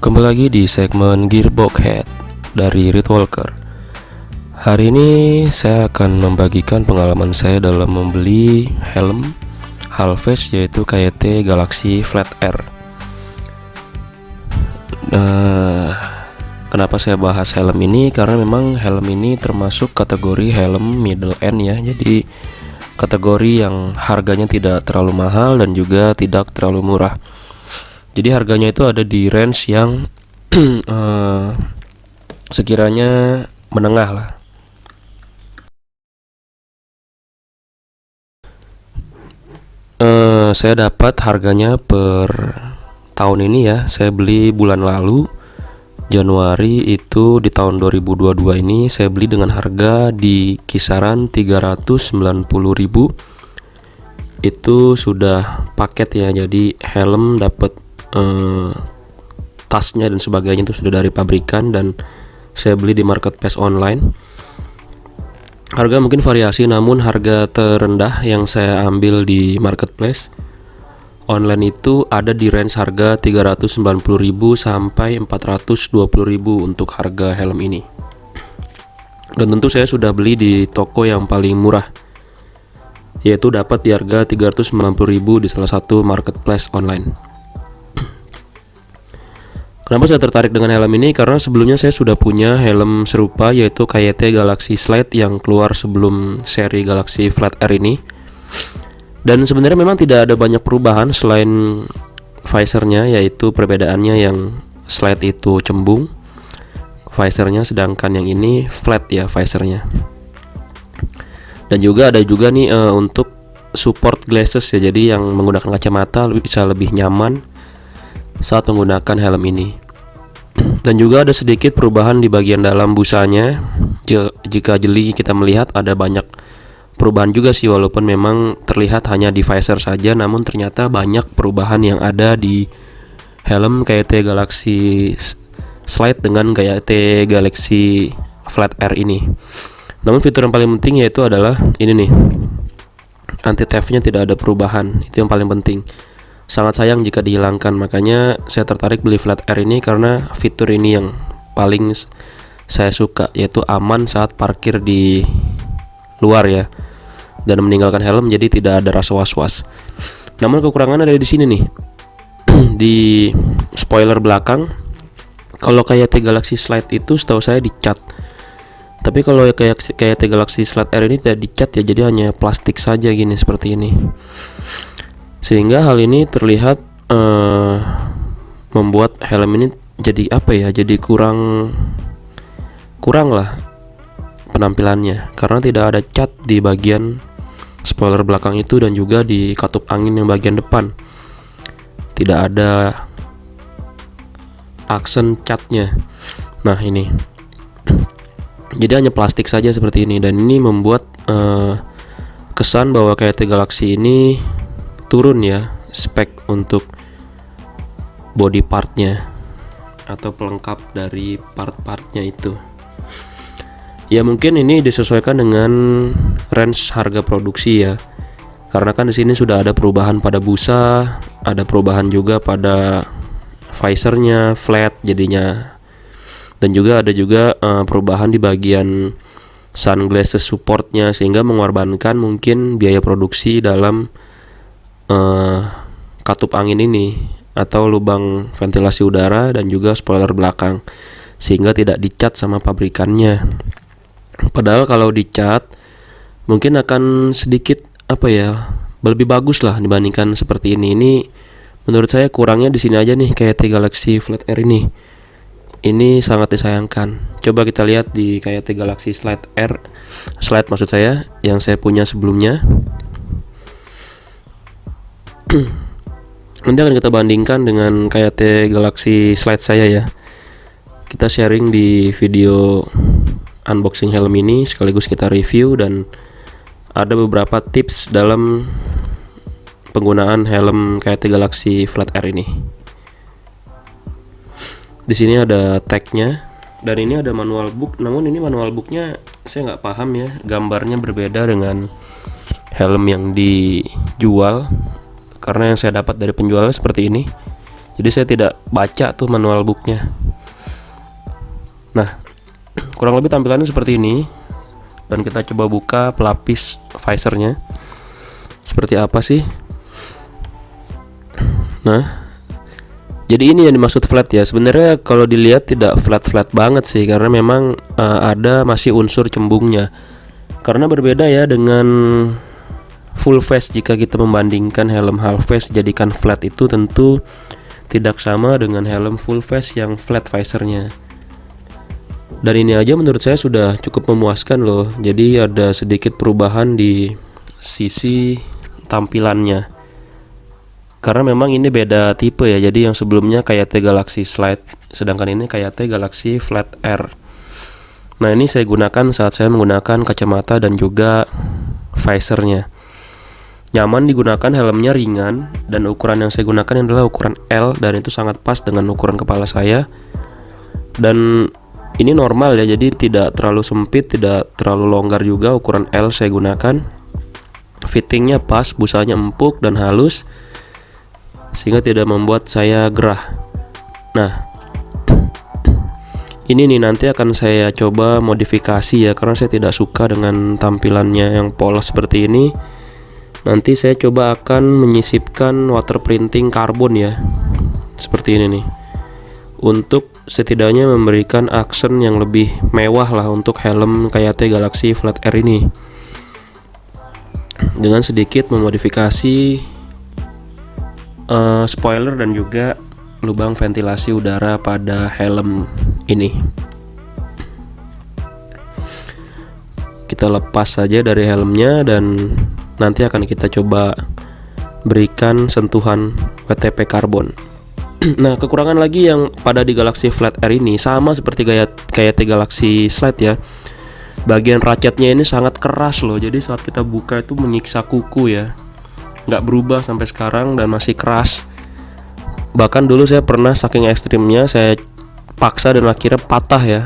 Kembali lagi di segmen Gearbox Head dari Ritwalker. Hari ini saya akan membagikan pengalaman saya dalam membeli helm Halves, yaitu KYT Galaxy Flat R. Kenapa saya bahas helm ini? Karena memang helm ini termasuk kategori helm middle end ya. Jadi kategori yang harganya tidak terlalu mahal dan juga tidak terlalu murah. Jadi harganya itu ada di range yang sekiranya menengah lah. Saya dapat harganya per tahun ini ya. Saya beli bulan lalu Januari, itu di tahun 2022 ini saya beli dengan harga di kisaran 390.000. Itu sudah paket ya. Jadi helm dapat tasnya dan sebagainya itu sudah dari pabrikan, dan saya beli di marketplace online. Harga mungkin variasi, namun harga terendah yang saya ambil di marketplace online itu ada di range harga 390.000 sampai 420.000 untuk harga helm ini. Dan tentu saya sudah beli di toko yang paling murah, yaitu dapat di harga 390.000 di salah satu marketplace online. Kenapa saya tertarik dengan helm ini? Karena sebelumnya saya sudah punya helm serupa, yaitu KYT Galaxy Slide yang keluar sebelum seri Galaxy Flat R ini. Dan sebenarnya memang tidak ada banyak perubahan selain visornya, yaitu perbedaannya yang Slide itu cembung visornya, sedangkan yang ini flat ya visornya. Dan juga ada juga nih untuk support glasses ya, jadi yang menggunakan kacamata bisa lebih nyaman saat menggunakan helm ini. Dan juga ada sedikit perubahan di bagian dalam busanya. Jika jeli kita melihat ada banyak perubahan juga sih, walaupun memang terlihat hanya di visor saja, namun ternyata banyak perubahan yang ada di helm KYT Galaxy Slide dengan KYT Galaxy Flat R ini. Namun fitur yang paling penting yaitu adalah ini nih, anti theft-nya tidak ada perubahan. Itu yang paling penting. Sangat sayang jika dihilangkan, makanya saya tertarik beli Flat R ini karena fitur ini yang paling saya suka, yaitu aman saat parkir di luar ya, dan meninggalkan helm, jadi tidak ada rasa was-was. Namun kekurangan ada di sini nih, di spoiler belakang. Kalau kayak KYT Galaxy Slide itu setahu saya dicat, tapi kalau kayak KYT Galaxy Slide R ini tidak dicat ya, jadi hanya plastik saja gini seperti ini. Sehingga hal ini terlihat membuat helm ini jadi apa ya, jadi kurang lah penampilannya, karena tidak ada cat di bagian spoiler belakang itu, dan juga di katup angin yang bagian depan tidak ada aksen catnya. Nah ini jadi hanya plastik saja seperti ini, dan ini membuat kesan bahwa KYT Galaxy ini turun ya spek untuk body partnya atau pelengkap dari part-partnya itu. Ya mungkin ini disesuaikan dengan range harga produksi ya, karena kan di sini sudah ada perubahan pada busa, ada perubahan juga pada visornya flat jadinya, dan juga ada perubahan di bagian sunglasses supportnya, sehingga mengorbankan mungkin biaya produksi dalam katup angin ini atau lubang ventilasi udara, dan juga spoiler belakang, sehingga tidak dicat sama pabrikannya. Padahal kalau dicat mungkin akan sedikit apa ya, lebih bagus lah dibandingkan seperti ini. Ini menurut saya kurangnya di sini aja nih, KYT Galaxy Flat R ini sangat disayangkan. Coba kita lihat di KYT Galaxy Slide maksud saya, yang saya punya sebelumnya. Nanti akan kita bandingkan dengan KYT Galaxy Slide saya ya. Kita sharing di video unboxing helm ini, sekaligus kita review, dan ada beberapa tips dalam penggunaan helm KYT Galaxy Flat R ini. Di sini ada tagnya, dan ini ada manual book. Namun ini manual booknya saya nggak paham ya, gambarnya berbeda dengan helm yang dijual. Karena yang saya dapat dari penjualnya seperti ini, Jadi saya tidak baca tuh manual booknya. Nah, kurang lebih tampilannya seperti ini. Dan kita coba buka pelapis visornya. Seperti apa sih? Nah, jadi ini yang dimaksud flat ya. Sebenarnya kalau dilihat tidak flat-flat banget sih, karena memang ada masih unsur cembungnya. Karena berbeda ya dengan full face. Jika kita membandingkan helm half face jadikan flat, itu tentu tidak sama dengan helm full face yang flat visornya. Dan ini aja menurut saya sudah cukup memuaskan loh. Jadi ada sedikit perubahan di sisi tampilannya. Karena memang ini beda tipe ya. Jadi yang sebelumnya KYT Galaxy Slide, sedangkan ini KYT Galaxy Flat R. Nah, ini saya gunakan saat saya menggunakan kacamata dan juga visornya. Nyaman digunakan, helmnya ringan, dan ukuran yang saya gunakan adalah ukuran L, dan itu sangat pas dengan ukuran kepala saya. Dan ini normal ya, jadi tidak terlalu sempit, tidak terlalu longgar juga. Ukuran L saya gunakan. Fittingnya pas, busanya empuk dan halus, sehingga tidak membuat saya gerah. Nah, ini nih nanti akan saya coba modifikasi ya, karena saya tidak suka dengan tampilannya yang polos seperti ini. Nanti saya coba akan menyisipkan water printing karbon ya, seperti ini nih, untuk setidaknya memberikan aksen yang lebih mewah lah untuk helm KYT Galaxy Flat R ini, dengan sedikit memodifikasi spoiler dan juga lubang ventilasi udara pada helm ini. Kita lepas saja dari helmnya dan nanti akan kita coba berikan sentuhan WTP karbon. Nah, kekurangan lagi yang pada di Galaxy Flat R ini sama seperti kayak Galaxy Slide ya. Bagian ratchetnya ini sangat keras loh. Jadi saat kita buka itu menyiksa kuku ya. Nggak berubah sampai sekarang dan masih keras. Bahkan dulu saya pernah saking ekstrimnya saya paksa dan akhirnya patah ya.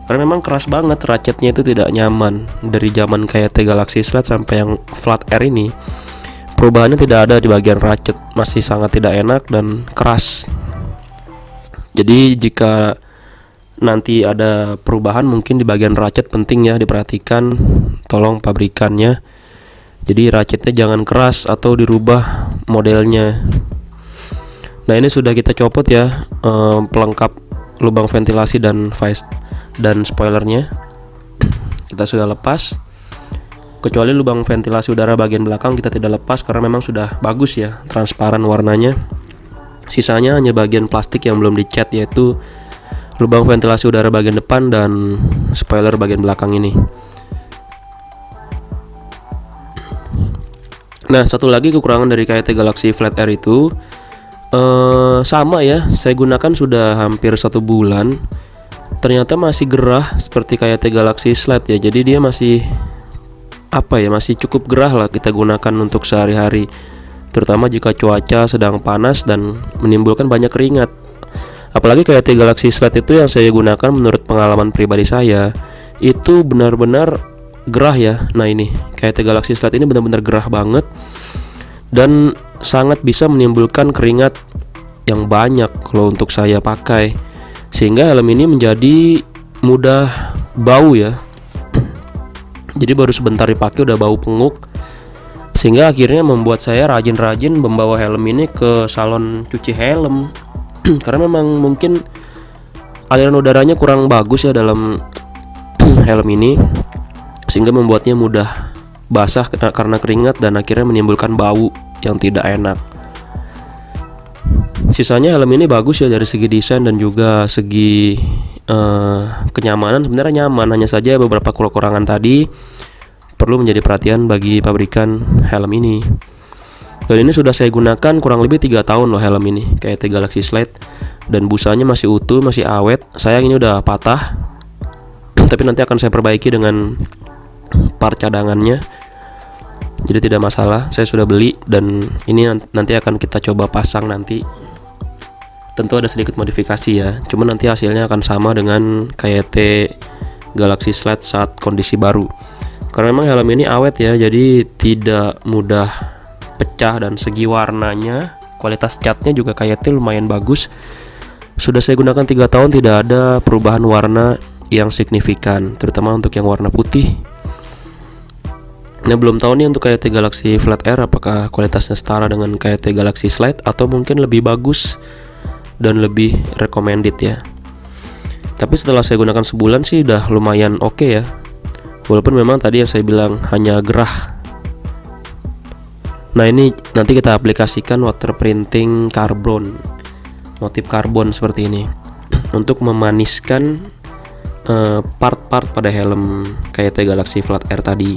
Karena memang keras banget, ratchetnya itu tidak nyaman. Dari zaman kayak Galaxy Slide sampai yang Flat R ini, perubahannya tidak ada di bagian ratchet, masih sangat tidak enak dan keras. Jadi jika nanti ada perubahan mungkin di bagian ratchet penting ya diperhatikan, tolong pabrikannya. Jadi ratchetnya jangan keras atau dirubah modelnya. Nah, ini sudah kita copot ya pelengkap lubang ventilasi dan spoilernya. Kita sudah lepas. Kecuali lubang ventilasi udara bagian belakang kita tidak lepas karena memang sudah bagus ya, transparan warnanya. Sisanya hanya bagian plastik yang belum dicat, yaitu lubang ventilasi udara bagian depan dan spoiler bagian belakang ini. Nah, satu lagi kekurangan dari KYT Galaxy Flat R itu sama ya, saya gunakan sudah hampir 1 bulan. Ternyata masih gerah seperti KYT Galaxy Slide ya. Jadi dia masih masih cukup gerah lah kita gunakan untuk sehari-hari, terutama jika cuaca sedang panas dan menimbulkan banyak keringat. Apalagi KYT Galaxy Slide itu yang saya gunakan, menurut pengalaman pribadi saya itu benar-benar gerah ya. Nah, ini KYT Galaxy Slide ini benar-benar gerah banget dan sangat bisa menimbulkan keringat yang banyak kalau untuk saya pakai, sehingga helm ini menjadi mudah bau ya. Jadi baru sebentar dipakai udah bau penguk, sehingga akhirnya membuat saya rajin-rajin membawa helm ini ke salon cuci helm. Karena memang mungkin aliran udaranya kurang bagus ya dalam helm ini, sehingga membuatnya mudah basah karena keringat dan akhirnya menimbulkan bau yang tidak enak. Sisanya helm ini bagus ya dari segi desain dan juga segi kenyamanan. Sebenarnya nyaman, hanya saja beberapa kekurangan tadi perlu menjadi perhatian bagi pabrikan helm ini. Dan ini sudah saya gunakan kurang lebih 3 tahun loh helm ini, kayak Galaxy Slide, dan busanya masih utuh, masih awet. Sayang ini udah patah, tapi nanti akan saya perbaiki dengan part cadangannya, jadi tidak masalah. Saya sudah beli dan ini nanti akan kita coba pasang nanti. Tentu ada sedikit modifikasi ya, cuman nanti hasilnya akan sama dengan KYT Galaxy Slide saat kondisi baru. Karena memang helm ini awet ya, jadi tidak mudah pecah dan segi warnanya Kualitas catnya juga KYT lumayan bagus. Sudah saya gunakan 3 tahun, tidak ada perubahan warna yang signifikan, terutama untuk yang warna putih. Nah, belum tahu nih untuk KYT Galaxy Flat Air apakah kualitasnya setara dengan KYT Galaxy Slide atau mungkin lebih bagus dan lebih recommended ya. Tapi setelah saya gunakan sebulan sih udah lumayan oke ya. Walaupun memang tadi yang saya bilang hanya gerah. Nah, ini nanti kita aplikasikan water printing karbon, motif karbon seperti ini untuk memaniskan part-part pada helm KYT Galaxy Flat Air tadi.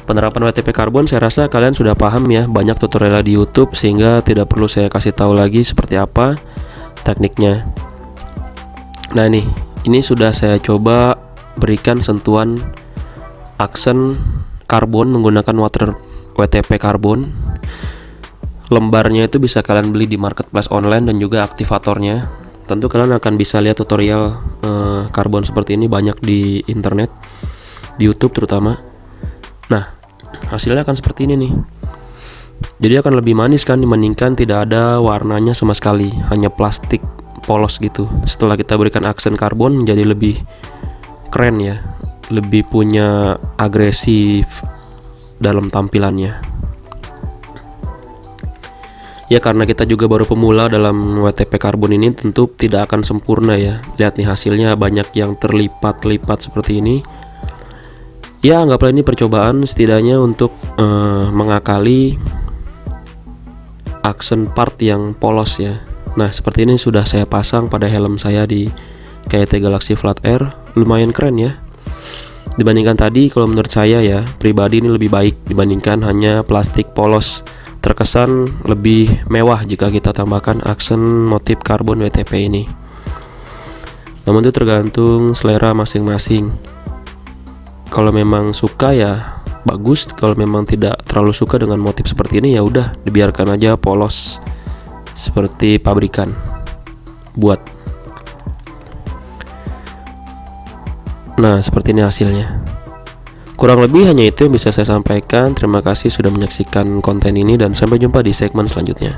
Penerapan WTP karbon saya rasa kalian sudah paham ya, banyak tutorial di YouTube sehingga tidak perlu saya kasih tahu lagi seperti apa tekniknya. Nah, ini sudah saya coba berikan sentuhan aksen karbon menggunakan WTP karbon. Lembarnya itu bisa kalian beli di marketplace online dan juga aktivatornya. Tentu kalian akan bisa lihat tutorial karbon seperti ini banyak di internet, di YouTube terutama. Nah, hasilnya akan seperti ini nih. Jadi akan lebih manis kan dibandingkan tidak ada warnanya sama sekali, hanya plastik polos gitu. Setelah kita berikan aksen karbon menjadi lebih keren ya, lebih punya agresif dalam tampilannya. Ya, karena kita juga baru pemula dalam WTP karbon ini, tentu tidak akan sempurna ya. Lihat nih hasilnya banyak yang terlipat-lipat seperti ini. Ya, anggaplah ini percobaan setidaknya untuk mengakali aksen part yang polos ya. Nah, seperti ini sudah saya pasang pada helm saya di KYT Galaxy Flat Air. Lumayan keren ya. Dibandingkan tadi, kalau menurut saya ya pribadi ini lebih baik dibandingkan hanya plastik polos. Terkesan lebih mewah jika kita tambahkan aksen motif karbon WTP ini. Namun itu tergantung selera masing-masing. Kalau memang suka ya bagus, kalau memang tidak terlalu suka dengan motif seperti ini ya udah dibiarkan aja polos seperti pabrikan buat. Nah, seperti ini hasilnya. Kurang lebih hanya itu yang bisa saya sampaikan. Terima kasih sudah menyaksikan konten ini dan sampai jumpa di segmen selanjutnya.